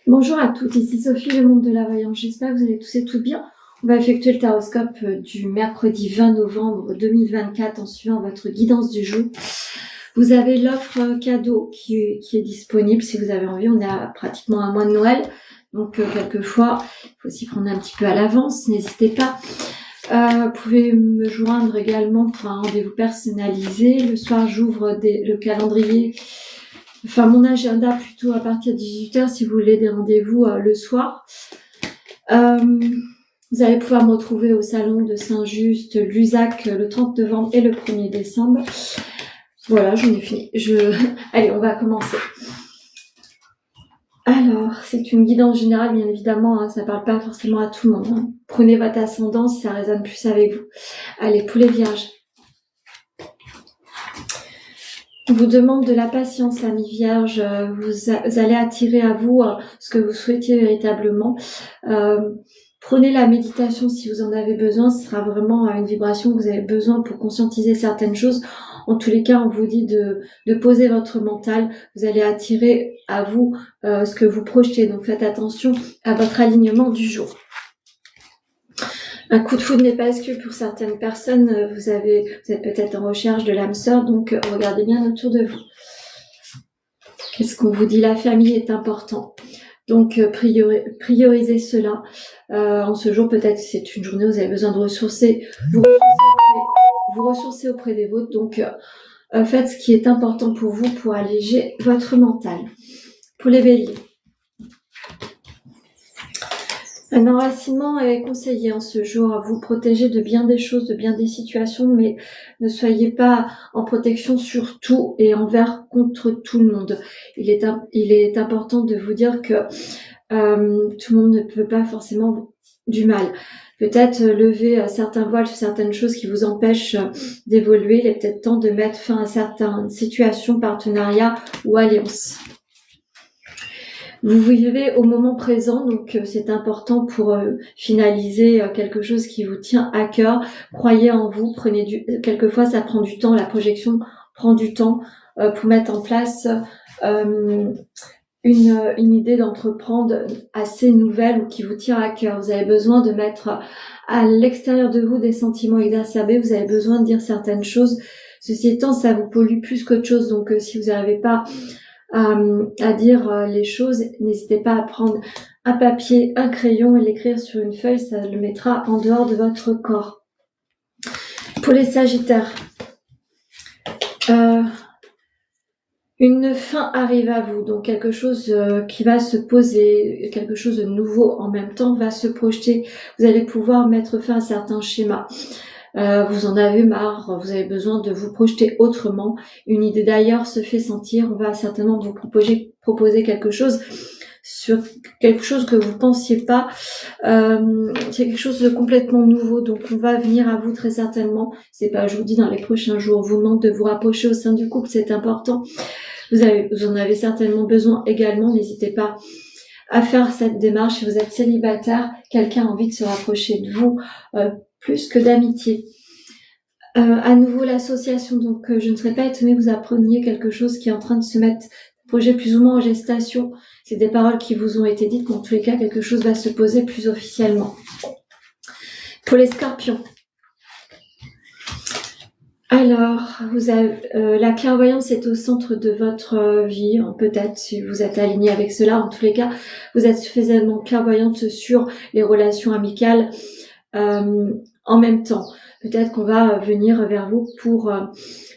Bonjour à toutes, ici Sophie, le monde de la voyance. J'espère que vous allez tous et toutes bien. On va effectuer le taroscope du mercredi 20 novembre 2024 en suivant votre guidance du jour. Vous avez l'offre cadeau qui est disponible si vous avez envie. On est à pratiquement un mois de Noël, donc quelquefois, il faut s'y prendre un petit peu à l'avance. N'hésitez pas. Vous pouvez me joindre également pour un rendez-vous personnalisé. Le soir, j'ouvre le calendrier. Enfin, mon agenda plutôt à partir de 18h si vous voulez des rendez-vous le soir. Vous allez pouvoir me retrouver au salon de Saint-Just, Lusac, le 30 novembre et le 1er décembre. Voilà, j'en ai fini. Allez, on va commencer. Alors, c'est une guidance générale, bien évidemment, hein, ça ne parle pas forcément à tout le monde. Hein. Prenez votre ascendant si ça résonne plus avec vous. Allez, poulet vierge. On vous demande de la patience, amis vierges. Vous allez attirer à vous ce que vous souhaitiez véritablement. Prenez la méditation si vous en avez besoin. Ce sera vraiment une vibration que vous avez besoin pour conscientiser certaines choses. En tous les cas, on vous dit de poser votre mental. Vous allez attirer à vous ce que vous projetez. Donc, faites attention à votre alignement du jour. Un coup de foudre n'est pas exclu pour certaines personnes. Vous êtes peut-être en recherche de l'âme sœur, donc regardez bien autour de vous. Qu'est-ce qu'on vous dit? La famille est important. Donc, priorisez cela. En ce jour, peut-être c'est une journée où vous avez besoin de ressourcer, vous ressourcer auprès des vôtres. Donc, faites ce qui est important pour vous pour alléger votre mental. Pour les béliers. Un enracinement est conseillé en ce jour à vous protéger de bien des choses, de bien des situations, mais ne soyez pas en protection sur tout et contre tout le monde. Il est important de vous dire que tout le monde ne peut pas forcément du mal. Peut-être lever certains voiles sur certaines choses qui vous empêchent d'évoluer. Il est peut-être temps de mettre fin à certaines situations, partenariats ou alliances. Vous vivez au moment présent, donc c'est important pour finaliser quelque chose qui vous tient à cœur. Croyez en vous, quelquefois ça prend du temps, la projection prend du temps pour mettre en place une idée d'entreprendre assez nouvelle ou qui vous tient à cœur. Vous avez besoin de mettre à l'extérieur de vous des sentiments exacerbés, vous avez besoin de dire certaines choses. Ceci étant, ça vous pollue plus qu'autre chose, donc si vous n'arrivez pas à dire les choses, n'hésitez pas à prendre un papier, un crayon et l'écrire sur une feuille, ça le mettra en dehors de votre corps. Pour les sagittaires, une fin arrive à vous, donc quelque chose qui va se poser, quelque chose de nouveau en même temps va se projeter. Vous allez pouvoir mettre fin à certains schémas. Vous en avez marre, vous avez besoin de vous projeter autrement. Une idée d'ailleurs se fait sentir. On va certainement vous proposer quelque chose sur quelque chose que vous pensiez pas. C'est quelque chose de complètement nouveau, donc on va venir à vous très certainement. C'est pas aujourd'hui, dans les prochains jours. On vous demande de vous rapprocher au sein du couple, c'est important. Vous en avez certainement besoin également. N'hésitez pas à faire cette démarche. Si vous êtes célibataire, quelqu'un a envie de se rapprocher de vous plus que d'amitié. À nouveau l'association, donc je ne serais pas étonnée que vous appreniez quelque chose qui est en train de se mettre projet plus ou moins en gestation. C'est des paroles qui vous ont été dites, mais en tous les cas quelque chose va se poser plus officiellement. Pour les scorpions. Alors, vous avez, la clairvoyance est au centre de votre vie, peut-être si vous êtes aligné avec cela. En tous les cas, vous êtes suffisamment clairvoyante sur les relations amicales en même temps. Peut-être qu'on va venir vers vous pour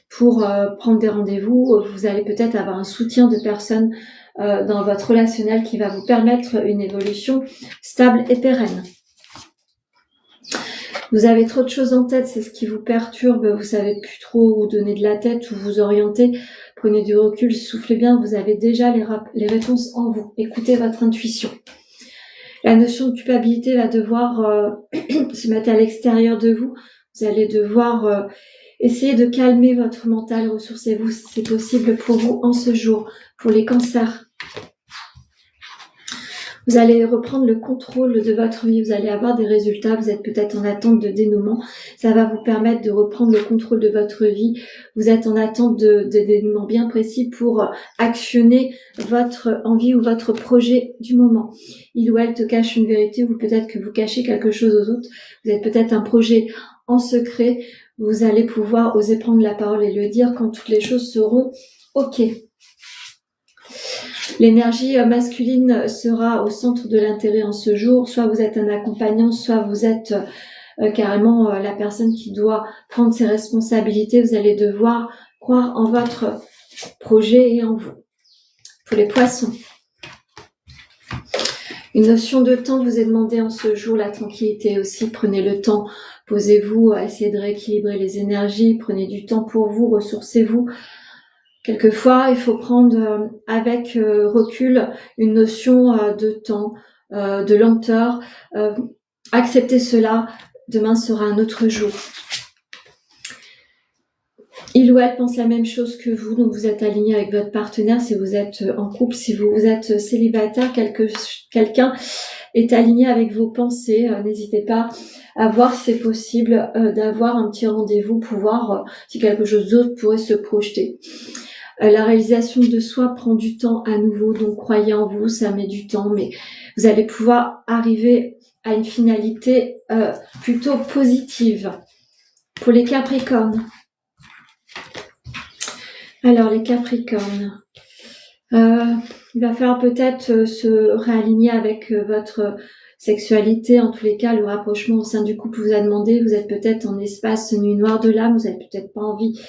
prendre des rendez-vous. Vous allez peut-être avoir un soutien de personnes dans votre relationnel qui va vous permettre une évolution stable et pérenne. Vous avez trop de choses en tête, c'est ce qui vous perturbe, vous savez plus trop où donner de la tête, où vous orienter. Prenez du recul, soufflez bien, vous avez déjà les réponses en vous. Écoutez votre intuition. La notion de culpabilité va devoir se mettre à l'extérieur de vous. Vous allez devoir essayer de calmer votre mental, ressourcez-vous si c'est possible pour vous en ce jour. Pour les cancers. Vous allez reprendre le contrôle de votre vie, vous allez avoir des résultats, vous êtes peut-être en attente de dénouement. Ça va vous permettre de reprendre le contrôle de votre vie. Vous êtes en attente de dénouement bien précis pour actionner votre envie ou votre projet du moment. Il ou elle te cache une vérité ou peut-être que vous cachez quelque chose aux autres. Vous êtes peut-être un projet en secret. Vous allez pouvoir oser prendre la parole et le dire quand toutes les choses seront OK. L'énergie masculine sera au centre de l'intérêt en ce jour. Soit vous êtes un accompagnant, soit vous êtes carrément la personne qui doit prendre ses responsabilités. Vous allez devoir croire en votre projet et en vous. Pour les poissons, une notion de temps vous est demandée en ce jour, la tranquillité aussi. Prenez le temps, posez-vous, essayez de rééquilibrer les énergies, prenez du temps pour vous, ressourcez-vous. Quelquefois, il faut prendre avec recul une notion de temps, de lenteur. Acceptez cela, demain sera un autre jour. Il ou elle pense la même chose que vous, donc vous êtes aligné avec votre partenaire si vous êtes en couple. Si vous êtes célibataire, quelqu'un est aligné avec vos pensées. N'hésitez pas à voir si c'est possible d'avoir un petit rendez-vous pour voir si quelque chose d'autre pourrait se projeter. La réalisation de soi prend du temps à nouveau, donc croyez en vous, ça met du temps, mais vous allez pouvoir arriver à une finalité plutôt positive. Pour les Capricornes. Alors, les Capricornes, il va falloir peut-être se réaligner avec votre sexualité. En tous les cas, le rapprochement au sein du couple vous a demandé, vous êtes peut-être en espace nuit noire de l'âme, vous n'avez peut-être pas envie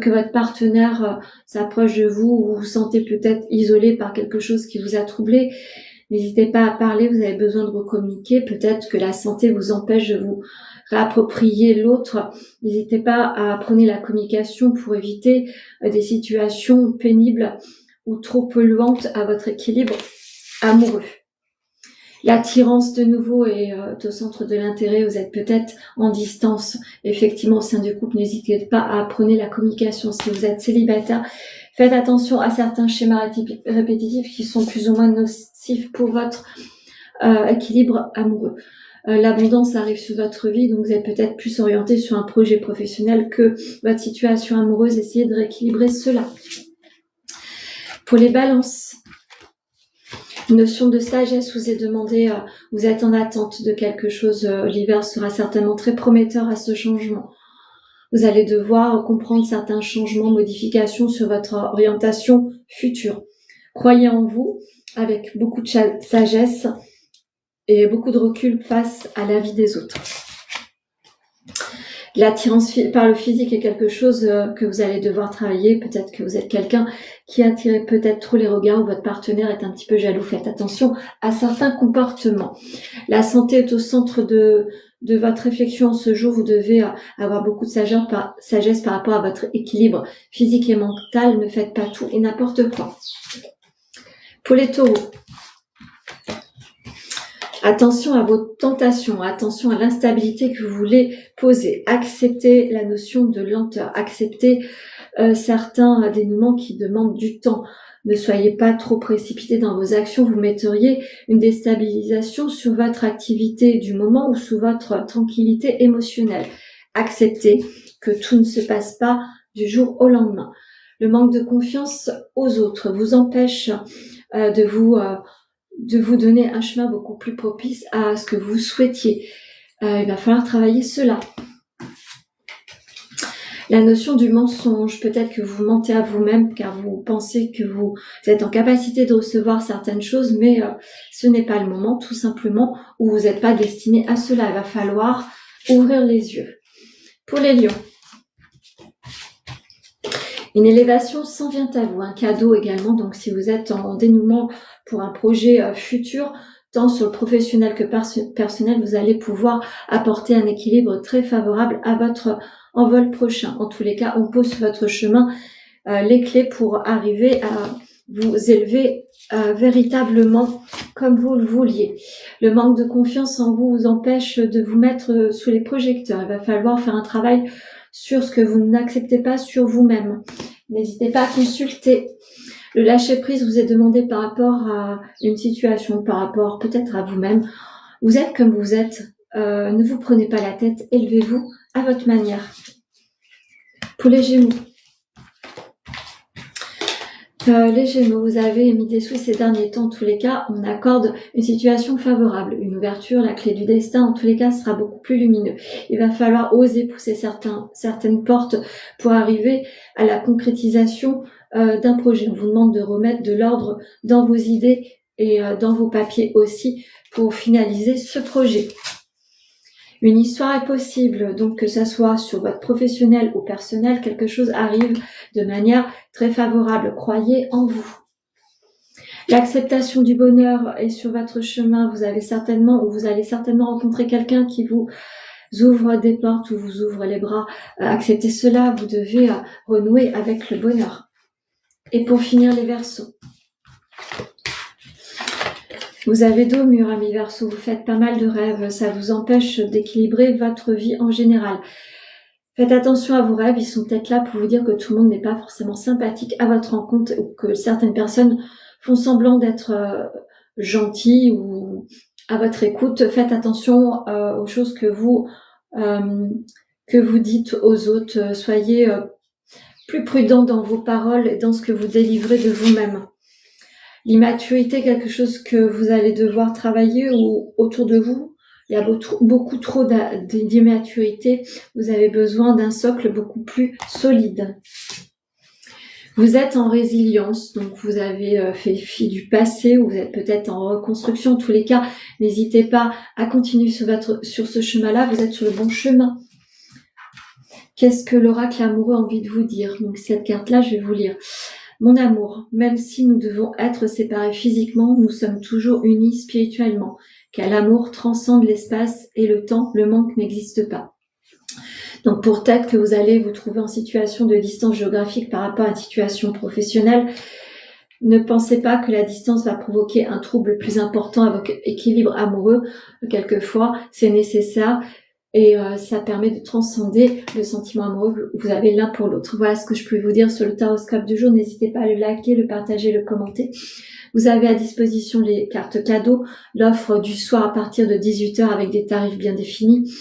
que votre partenaire s'approche de vous ou vous vous sentez peut-être isolé par quelque chose qui vous a troublé. N'hésitez pas à parler, vous avez besoin de recommuniquer. Peut-être que la santé vous empêche de vous réapproprier l'autre. N'hésitez pas à prôner la communication pour éviter des situations pénibles ou trop polluantes à votre équilibre amoureux. L'attirance de nouveau est au centre de l'intérêt, vous êtes peut-être en distance. Effectivement, au sein du couple, n'hésitez pas à prôner la communication. Si vous êtes célibataire, faites attention à certains schémas répétitifs qui sont plus ou moins nocifs pour votre équilibre amoureux. L'abondance arrive sur votre vie, donc vous êtes peut-être plus orienté sur un projet professionnel que votre situation amoureuse. Essayez de rééquilibrer cela. Pour les balances, une notion de sagesse vous est demandée, vous êtes en attente de quelque chose, l'hiver sera certainement très prometteur à ce changement. Vous allez devoir comprendre certains changements, modifications sur votre orientation future. Croyez en vous avec beaucoup de sagesse et beaucoup de recul face à la vie des autres. L'attirance par le physique est quelque chose que vous allez devoir travailler. Peut-être que vous êtes quelqu'un qui attire peut-être trop les regards ou votre partenaire est un petit peu jaloux. Faites attention à certains comportements. La santé est au centre de votre réflexion en ce jour. Vous devez avoir beaucoup de sagesse par rapport à votre équilibre physique et mental. Ne faites pas tout et n'importe quoi. Pour les taureaux, attention à vos tentations, attention à l'instabilité que vous voulez poser. Acceptez la notion de lenteur, acceptez certains dénouements qui demandent du temps. Ne soyez pas trop précipité dans vos actions, vous metteriez une déstabilisation sur votre activité du moment ou sur votre tranquillité émotionnelle. Acceptez que tout ne se passe pas du jour au lendemain. Le manque de confiance aux autres vous empêche de vous donner un chemin beaucoup plus propice à ce que vous souhaitiez. Il va falloir travailler cela. La notion du mensonge, peut-être que vous mentez à vous-même car vous pensez que vous êtes en capacité de recevoir certaines choses, mais ce n'est pas le moment tout simplement où vous n'êtes pas destiné à cela. Il va falloir ouvrir les yeux. Pour les lions, une élévation s'en vient à vous, un cadeau également. Donc si vous êtes en dénouement pour un projet futur, tant sur le professionnel que personnel, vous allez pouvoir apporter un équilibre très favorable à votre envol prochain. En tous les cas, on pose sur votre chemin les clés pour arriver à vous élever véritablement comme vous le vouliez. Le manque de confiance en vous empêche de vous mettre sous les projecteurs. Il va falloir faire un travail sur ce que vous n'acceptez pas sur vous-même. N'hésitez pas à consulter Le lâcher-prise vous est demandé par rapport à une situation, par rapport peut-être à vous-même. Vous êtes comme vous êtes. Ne vous prenez pas la tête. Élevez-vous à votre manière. Pour les Gémeaux. Les Gémeaux, vous avez émis des souhaits ces derniers temps. En tous les cas, on accorde une situation favorable, une ouverture, la clé du destin. En tous les cas, sera beaucoup plus lumineux. Il va falloir oser pousser certaines portes pour arriver à la concrétisation d'un projet. On vous demande de remettre de l'ordre dans vos idées et dans vos papiers aussi pour finaliser ce projet. Une histoire est possible, donc que ça soit sur votre professionnel ou personnel, quelque chose arrive de manière très favorable. Croyez en vous. L'acceptation du bonheur est sur votre chemin. Vous allez certainement rencontrer quelqu'un qui vous ouvre des portes ou vous ouvre les bras. Acceptez cela, vous devez renouer avec le bonheur. Et pour finir, les Verseaux. Vous avez dos mur, amis Verseaux, vous faites pas mal de rêves, ça vous empêche d'équilibrer votre vie en général. Faites attention à vos rêves, ils sont peut-être là pour vous dire que tout le monde n'est pas forcément sympathique à votre rencontre ou que certaines personnes font semblant d'être gentilles ou à votre écoute. Faites attention aux choses que vous dites aux autres. Soyez plus prudent dans vos paroles et dans ce que vous délivrez de vous-même. L'immaturité, quelque chose que vous allez devoir travailler ou autour de vous. Il y a beaucoup trop d'immaturité. Vous avez besoin d'un socle beaucoup plus solide. Vous êtes en résilience, donc vous avez fait fi du passé ou vous êtes peut-être en reconstruction. En tous les cas, n'hésitez pas à continuer sur ce chemin-là. Vous êtes sur le bon chemin. Qu'est-ce que l'oracle amoureux a envie de vous dire? Donc cette carte-là, je vais vous lire. Mon amour, même si nous devons être séparés physiquement, nous sommes toujours unis spirituellement, car l'amour transcende l'espace et le temps, le manque n'existe pas. Donc peut-être que vous allez vous trouver en situation de distance géographique par rapport à une situation professionnelle. Ne pensez pas que la distance va provoquer un trouble plus important à votre équilibre amoureux. Quelquefois, c'est nécessaire. Et ça permet de transcender le sentiment amoureux que vous avez l'un pour l'autre. Voilà ce que je peux vous dire sur le taroscope du jour. N'hésitez pas à le liker, le partager, le commenter. Vous avez à disposition les cartes cadeaux, l'offre du soir à partir de 18h avec des tarifs bien définis.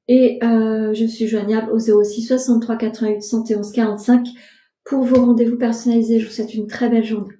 Et je suis joignable au 06 63 88 111 45 pour vos rendez-vous personnalisés. Je vous souhaite une très belle journée.